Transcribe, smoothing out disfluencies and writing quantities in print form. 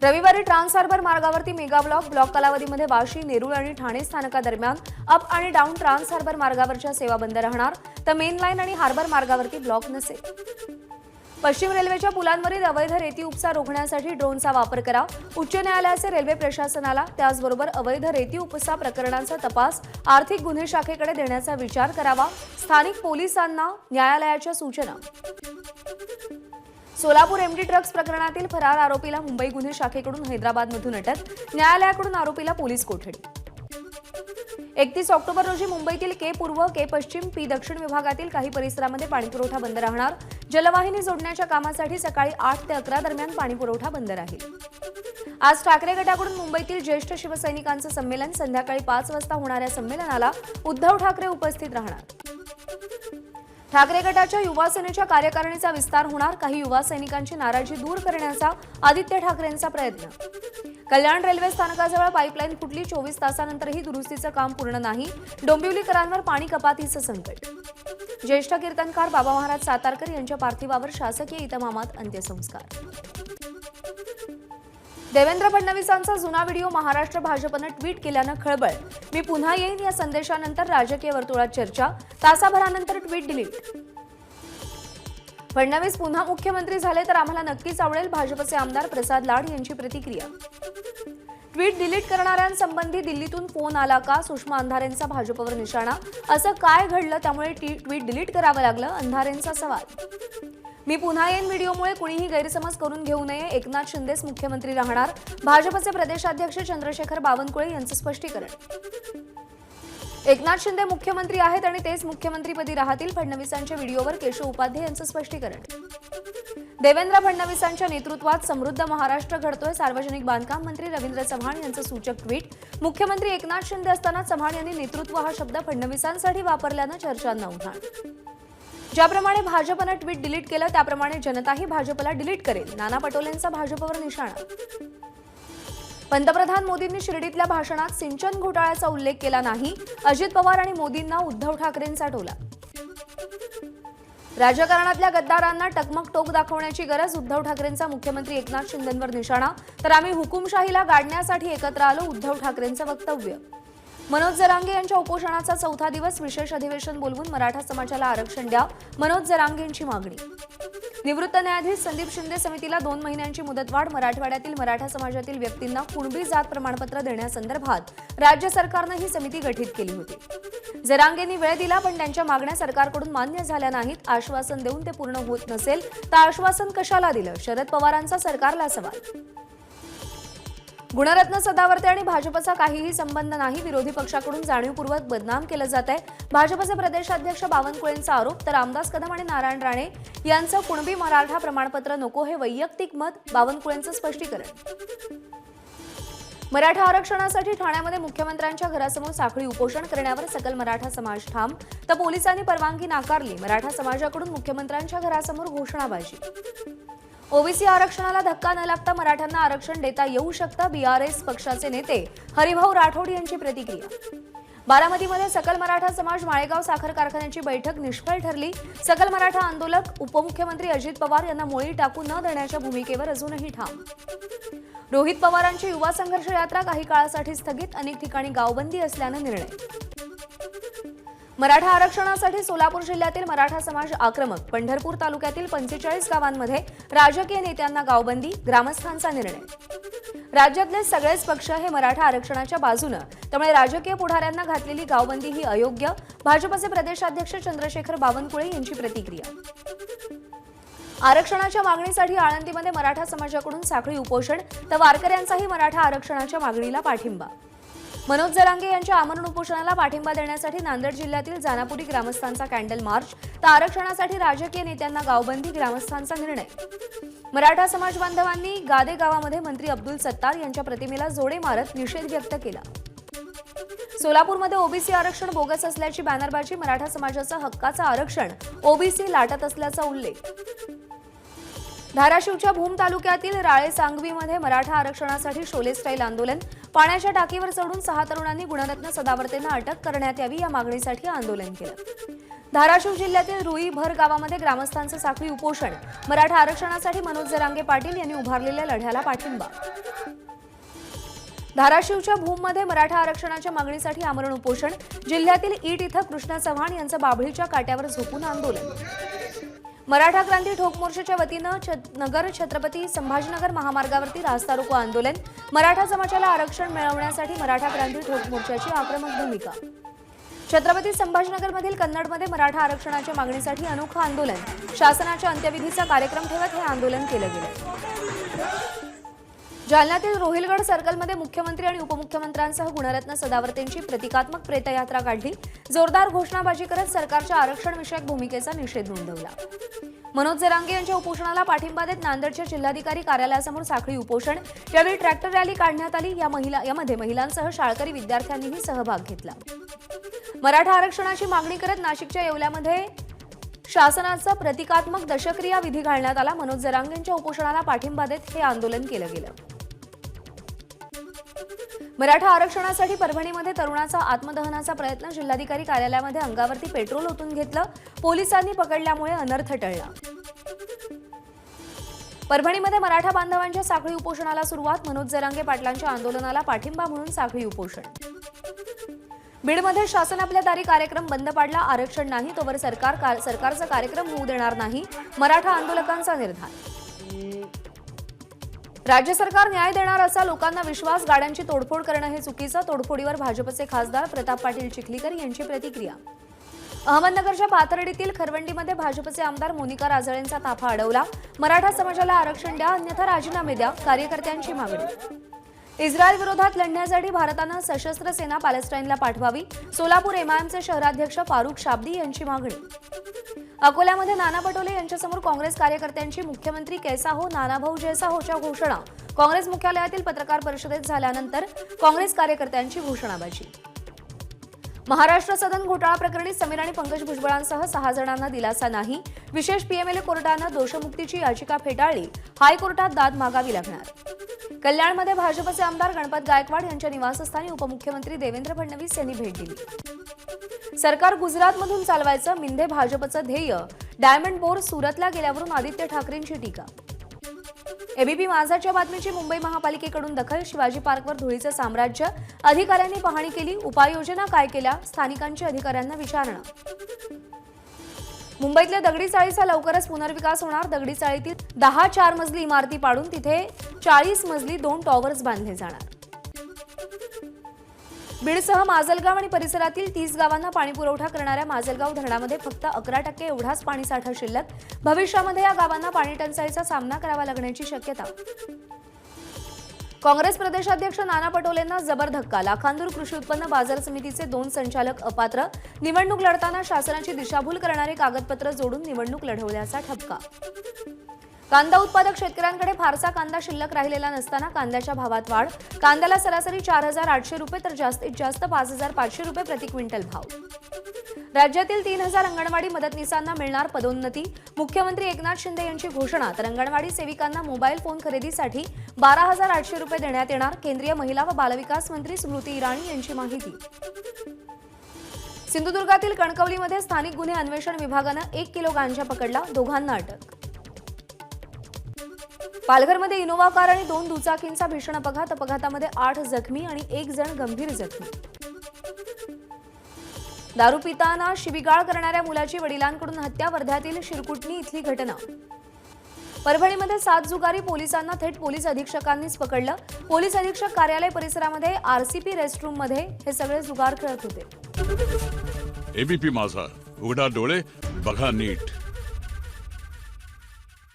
रविवारी trans harbour मार्गावरती mega block कालावधीमध्ये वाशी, नेरूळ आणि ठाणे स्थानकादरम्यान अप आणि डाऊन ट्रान्स हार्बर मार्गावरच्या सेवा बंद राहणार, तर मेन लाईन आणि हार्बर मार्गावरती ब्लॉक नसेल। पश्चिम रेल्वेच्या पुलांवरील अवैध रेती उपसा रोखण्यासाठी ड्रोनचा वापर करा। उच्च न्यायालयाचे रेल्वे प्रशासनाला त्याचबरोबर अवैध रेती उपसा प्रकरणांचा तपास आर्थिक गुन्हे शाखेकडे देण्याचा विचार करावा। स्थानिक पोलिसांना न्यायालयाच्या सूचना। सोलापूर एमडी ड्रग्ज प्रकरणातील फरार आरोपीला मुंबई गुन्हे शाखेकडून हैदराबादमधून अटक, न्यायालयाकडून आरोपीला पोलीस कोठडी। 31 ऑक्टोबर रोजी मुंबईतील के पूर्व, के पश्चिम, पी दक्षिण विभागातील काही परिसरामध्ये पाणीपुरवठा बंद राहणार। जलवाहिनी जोडण्याच्या कामासाठी सकाळी 8 ते 11 दरम्यान पाणीपुरवठा बंद राहील। आज ठाकरे गटाकडून मुंबईतील ज्येष्ठ शिवसैनिकांचं संमेलन, संध्याकाळी 5 वाजता होणाऱ्या संमेलनाला उद्धव ठाकरे उपस्थित राहणार। ठाकरे गटाच्या युवा सेनेच्या कार्यकारिणीचा विस्तार होणार, काही युवा सैनिकांची नाराजी दूर करण्याचा आदित्य ठाकरेंचा प्रयत्न। कल्याण रेल्वे स्थानकाजवळ पाईपलाईन फुटली, 24 तासानंतरही दुरुस्तीचं काम पूर्ण नाही, डोंबिवलीकरांवर पाणी कपातीचं संकट। ज्येष्ठ कीर्तनकार बाबा महाराज सातारकर यांच्या पार्थिवावर शासकीय इतमामात अंत्यसंस्कार। देवेंद्र फडणवीसांचा जुना व्हिडिओ महाराष्ट्र भाजपनं ट्विट केल्यानं खळबळ, मी पुन्हा येईन या संदेशानंतर राजकीय वर्तुळात चर्चा, तासाभरानंतर ट्विट डिलीट। फडणवीस पुन्हा मुख्यमंत्री झाले तर आम्हाला नक्कीच आवडेल, भाजपचे आमदार प्रसाद लाड यांची प्रतिक्रिया। ट्विट डिलीट करणाऱ्यांसंबंधी दिल्लीतून फोन आला का? सुषमा अंधारेंचा भाजपवर निशाणा, असं काय घडलं त्यामुळे ट्विट डिलीट करावं लागलं? अंधारेंचा सवाल। मी पुन्हा येईन व्हिडिओमुळे कुणीही गैरसमज करून घेऊ नये, एकनाथ शिंदेच मुख्यमंत्री राहणार, भाजपचे प्रदेशाध्यक्ष चंद्रशेखर बावनकुळे यांचं स्पष्टीकरण। एकनाथ शिंदे मुख्यमंत्री आहेत आणि तेच मुख्यमंत्रीपदी राहतील, फडणवीसांच्या व्हिडिओवर केशव उपाध्ये यांचं स्पष्टीकरण। देवेंद्र फडणवीसांच्या नेतृत्वात समृद्ध महाराष्ट्र घडतोय, सार्वजनिक बांधकाम मंत्री रवींद्र चव्हाण यांचं सूचक ट्विट। मुख्यमंत्री एकनाथ शिंदे असताना चव्हाण यांनी नेतृत्व हा शब्द फडणवीसांसाठी वापरल्यानं चर्चांना उधाण। ज्याप्रमाणे भाजपनं ट्विट डिलीट केलं त्याप्रमाणे जनताही भाजपला डिलीट करेल, नाना पटोलेंचा भाजपवर निशाणा। पंतप्रधान मोदींनी शिर्डीतल्या भाषणात सिंचन घोटाळ्याचा उल्लेख केला नाही, अजित पवार आणि मोदींना उद्धव ठाकरेंचा टोला। राजकारणातल्या गद्दारांना टकमक टोक दाखवण्याची गरज, उद्धव ठाकरेंचा मुख्यमंत्री एकनाथ शिंदेंवर निशाणा, तर आम्ही हुकुमशाहीला गाडण्यासाठी एकत्र आलो, उद्धव ठाकरेंचं वक्तव्य। मनोज जरांगे यांच्या उपोषणाचा 4था दिवस, विशेष अधिवेशन बोलवून मराठा समाजाला आरक्षण द्या, मनोज जरांगेंची मागणी। निवृत्त न्यायाधीश संदीप शिंदे समितीला 2 महिन्यांची मुदतवाढ, मराठवाड्यातील मराठा समाजातील व्यक्तींना कुणबी जात प्रमाणपत्र देण्यासंदर्भात राज्य सरकारनं ही समिती गठीत केली होती। जरांगेंनी वेळ दिला पण त्यांच्या मागण्या सरकारकडून मान्य झाल्या नाहीत, आश्वासन देऊन ते पूर्ण होत नसेल तर आश्वासन कशाला दिलं? शरद पवारांचा सरकारला सवाल। गुणरत्न सदावर्ते आणि भाजपचा काहीही संबंध नाही, विरोधी पक्षाकडून जाणीवपूर्वक बदनाम केलं जात आहे, भाजपचे प्रदेशाध्यक्ष बावनकुळेंचा आरोप, तर रामदास कदम आणि नारायण राणे यांचं कुणबी मराठा प्रमाणपत्र नको हे वैयक्तिक मत, बावनकुळेंचं स्पष्टीकरण। मराठा आरक्षणासाठी ठाण्यामध्ये मुख्यमंत्र्यांच्या घरासमोर साखळी उपोषण करण्यावर सकल मराठा समाज ठाम, तर पोलिसांनी परवानगी नाकारली, मराठा समाजाकडून मुख्यमंत्र्यांच्या घरासमोर घोषणाबाजी। ओबीसी आरक्षणाला धक्का न लागता मराठ्यांना आरक्षण देता येऊ शकतं, बीआरएस पक्षाचे नेते हरिभाऊ राठोड यांची प्रतिक्रिया। बारामतीमध्ये सकल मराठा समाज माळेगाव साखर कारखान्याची बैठक निष्फळ ठरली, सकल मराठा आंदोलक उपमुख्यमंत्री अजित पवार यांना मोळी टाकू न देण्याच्या भूमिकेवर अजूनही ठाम। रोहित पवारांची युवा संघर्ष यात्रा काही काळासाठी स्थगित, अनेक ठिकाणी गावबंदी असल्यानं निर्णय। मराठा आरक्षणासाठी सोलापूर जिल्ह्यातील मराठा समाज आक्रमक, पंढरपूर तालुक्यातील 45 गावांमध्ये राजकीय नेत्यांना गावबंदी, ग्रामस्थांचा निर्णय। राज्यातले सगळेच पक्ष हे मराठा आरक्षणाच्या बाजूनं, त्यामुळे राजकीय पुढाऱ्यांना घातलेली गावबंदी ही अयोग्य, भाजपचे प्रदेशाध्यक्ष चंद्रशेखर बावनकुळे यांची प्रतिक्रिया। आरक्षणाच्या मागणीसाठी आळंदीमध्ये मराठा समाजाकडून साखळी उपोषण, तर वारकऱ्यांचाही मराठा आरक्षणाच्या मागणीला पाठिंबा। मनोज जरांगे यांच्या आमरण उपोषणाला पाठिंबा देण्यासाठी नांदेड जिल्ह्यातील जानापुरी ग्रामस्थांचा कॅन्डल मार्च, तर आरक्षणासाठी राजकीय नेत्यांना गावबंदी, ग्रामस्थांचा निर्णय। मराठा समाज बांधवांनी गादे गावामध्ये मंत्री अब्दुल सत्तार यांच्या प्रतिमेला जोडे मारत निषेध व्यक्त केला। सोलापूरमध्ये ओबीसी आरक्षण बोगस असल्याची बॅनरबाजी, मराठा समाजाचं हक्काचं आरक्षण ओबीसी लाटत असल्याचा उल्लेख। धाराशिवच्या भूम तालुक्यातील राळे सांगवीमध्ये मराठा आरक्षणासाठी शोले स्टाईल आंदोलन, पाण्याच्या टाकीवर चढून 6 तरुणांनी गुणरत्न सदावर्तेंना अटक करण्यात यावी या मागणीसाठी आंदोलन केलं। धाराशिव जिल्ह्यातील रुई भर गावामध्ये ग्रामस्थांचं साखळी उपोषण. मराठा आरक्षणासाठी मनोज जरांगे पाटील यांनी उभारलेल्या लढ्याला पाठिंबा. धाराशिवच्या भूममध्ये मराठा आरक्षणाच्या मागणीसाठी आमरण उपोषण. जिल्ह्यातील ईट इथं कृष्णा चव्हाण यांचं बाभळीच्या काट्यावर झोपून आंदोलन. मराठा क्रांती ठोक मोर्चाच्या वतीनं नगर छत्रपती संभाजीनगर महामार्गावरती रास्ता रोको आंदोलन. मराठा समाजाला आरक्षण मिळवण्यासाठी मराठा क्रांती ठोक मोर्चाची आक्रमक भूमिका. छत्रपती संभाजीनगरमधील कन्नडमध्ये मराठा आरक्षणाच्या मागणीसाठी अनोखं आंदोलन. शासनाच्या अंत्यविधीचा कार्यक्रम ठेवत हे आंदोलन केलं गेलं. जालन्यातील रोहिलगड सर्कलमध्ये मुख्यमंत्री आणि उपमुख्यमंत्र्यांसह गुणरत्न सदावर्तेंची प्रतिकात्मक प्रेतयात्रा काढली. जोरदार घोषणाबाजी करत सरकारच्या आरक्षणविषयक भूमिकेचा निषेध नोंदवला. मनोज जरांगे यांच्या उपोषणाला पाठिंबा देत नांदेडच्या जिल्हाधिकारी कार्यालयासमोर साखळी उपोषण. यावेळी ट्रॅक्टर रॅली काढण्यात आली. यामध्ये महिलांसह शाळकरी विद्यार्थ्यांनीही सहभाग घेतला. मराठा आरक्षणाची मागणी करत नाशिकच्या येवल्यामध्ये शासनाचा प्रतिकात्मक दशक्रिया विधी घालण्यात आला. मनोज जरांगेंच्या उपोषणाला पाठिंबा देत हे आंदोलन केलं गेलं. मराठा आरक्षणासाठी परभणीमध्ये तरुणाचा आत्मदहनाचा प्रयत्न. जिल्हाधिकारी कार्यालयामध्ये अंगावरती पेट्रोल ओतून घेतलं. पोलिसांनी पकडल्यामुळे अनर्थ टळला. परभणीमध्ये मराठा बांधवांच्या साखळी उपोषणाला सुरुवात. मनोज जरांगे पाटलांच्या आंदोलनाला पाठिंबा म्हणून साखळी उपोषण. बीडमध्ये शासन आपल्या दारी कार्यक्रम बंद पाडला. आरक्षण नाही तोवर सरकारचा कार्यक्रम होऊ देणार नाही. मराठा आंदोलकांचा निर्धार. राज्य सरकार न्याय देणार असा लोकांना विश्वास. गाड्यांची तोडफोड करणं हे चुकीचं. तोडफोडीवर भाजपचे खासदार प्रताप पाटील चिखलीकर यांची प्रतिक्रिया. अहमदनगरच्या पाथर्डीतील खरवंडीमध्ये भाजपचे आमदार मोनिका राजळेंचा ताफा अडवला. मराठा समाजाला आरक्षण द्या अन्यथा राजीनामे द्या, कार्यकर्त्यांची मागणी. इस्रायल विरोधात लढण्यासाठी भारतानं सशस्त्र सेना पॅलेस्टाईनला पाठवावी. सोलापूर एमआयएमचे शहराध्यक्ष फारुख शाब्दी यांची मागणी. अकोल्यामध्ये नाना पटोले यांच्यासमोर काँग्रेस कार्यकर्त्यांची मुख्यमंत्री कैसा हो नानाभाऊ जैसा होच्या घोषणा. काँग्रेस मुख्यालयातील पत्रकार परिषदेत झाल्यानंतर काँग्रेस कार्यकर्त्यांची घोषणाबाजी. महाराष्ट्र सदन घोटाळा प्रकरणी समीर आणि पंकज भुजबळांसह 6 जणांना दिलासा नाही. विशेष पीएमएलए कोर्टानं दोषमुक्तीची याचिका फेटाळली. हायकोर्टात दाद मागावी लागणार. कल्याणमध्ये भाजपचे आमदार गणपत गायकवाड यांच्या निवासस्थानी उपमुख्यमंत्री देवेंद्र फडणवीस यांनी भेट दिली. सरकार गुजरातमधून चालवायचं मिंधे भाजपचं ध्येय. डायमंड बोर सुरतला गेल्यावरून आदित्य ठाकरेंची टीका. एबीपी माझाच्या बातमीची मुंबई महापालिकेकडून दखल. शिवाजी पार्कवर धुळीचं साम्राज्य. अधिकाऱ्यांनी पाहणी केली. उपाययोजना काय केल्या, स्थानिकांची अधिकाऱ्यांना विचारणा. मुंबईतल्या दगडी चाळीचा लवकरच पुनर्विकास होणार. दगडी चाळीतील 10 4 मजली इमारती पाडून तिथे 40 मजली 2 टॉवर्स बांधले जाणार. बीडसह माजलगाव आणि परिसरातील 30 गावांना पाणीपुरवठा करणाऱ्या माजलगाव धरणामध्ये फक्त 11% एवढाच पाणीसाठा शिल्लक. भविष्यामध्ये या गावांना पाणी टंचाईचा सामना करावा लागण्याची शक्यता. काँग्रेस प्रदेशाध्यक्ष नाना पटोलेंना जबर धक्का. लाखांदूर कृषी उत्पन्न बाजार समितीचे 2 संचालक अपात्र. निवडणूक लढताना शासनाची दिशाभूल करणारे कागदपत्र जोडून निवडणूक लढवल्याचा ठपका. कांदा उत्पादक शेतकऱ्यांकडे फारसा कांदा शिल्लक राहिलेला नसताना कांद्याच्या भावात वाढ. कांद्याला सरासरी 4,800 रुपये तर जास्तीत जास्त 5,500 रुपये प्रति क्विंटल भाव. राज्यातील 3,000 अंगणवाडी मदतनीसांना मिळणार पदोन्नती. मुख्यमंत्री एकनाथ शिंदे यांची घोषणा. तर अंगणवाडी सेविकांना मोबाईल फोन खरेदीसाठी 12,800 रुपये देण्यात येणार. केंद्रीय महिला व बालविकास मंत्री स्मृती इराणी यांची माहिती. सिंधुदुर्गातील कणकवलीमध्ये स्थानिक गुन्हे अन्वेषण विभागानं 1 किलो गांजा पकडला. दोघांना अटक. पालघरमध्ये इनोव्हा कार आणि 2 दुचाकींचा भीषण अपघात. अपघातामध्ये 8 जखमी आणि 1 जण गंभीर जखमी. दारू पिताना शिवीगाळ करणाऱ्या मुलाची वडिलांकडून हत्या. वर्ध्यातील शिरकुटणी इथली घटना. परभणीमध्ये 7 जुगारी पोलिसांना थेट पोलीस अधीक्षकांनीच पकडलं. पोलीस अधीक्षक कार्यालय परिसरामध्ये आरसीपी रेस्टरूममध्ये हे सगळे जुगार खेळत होते. एबीपी माझा, उघडा डोळे बघा नीट.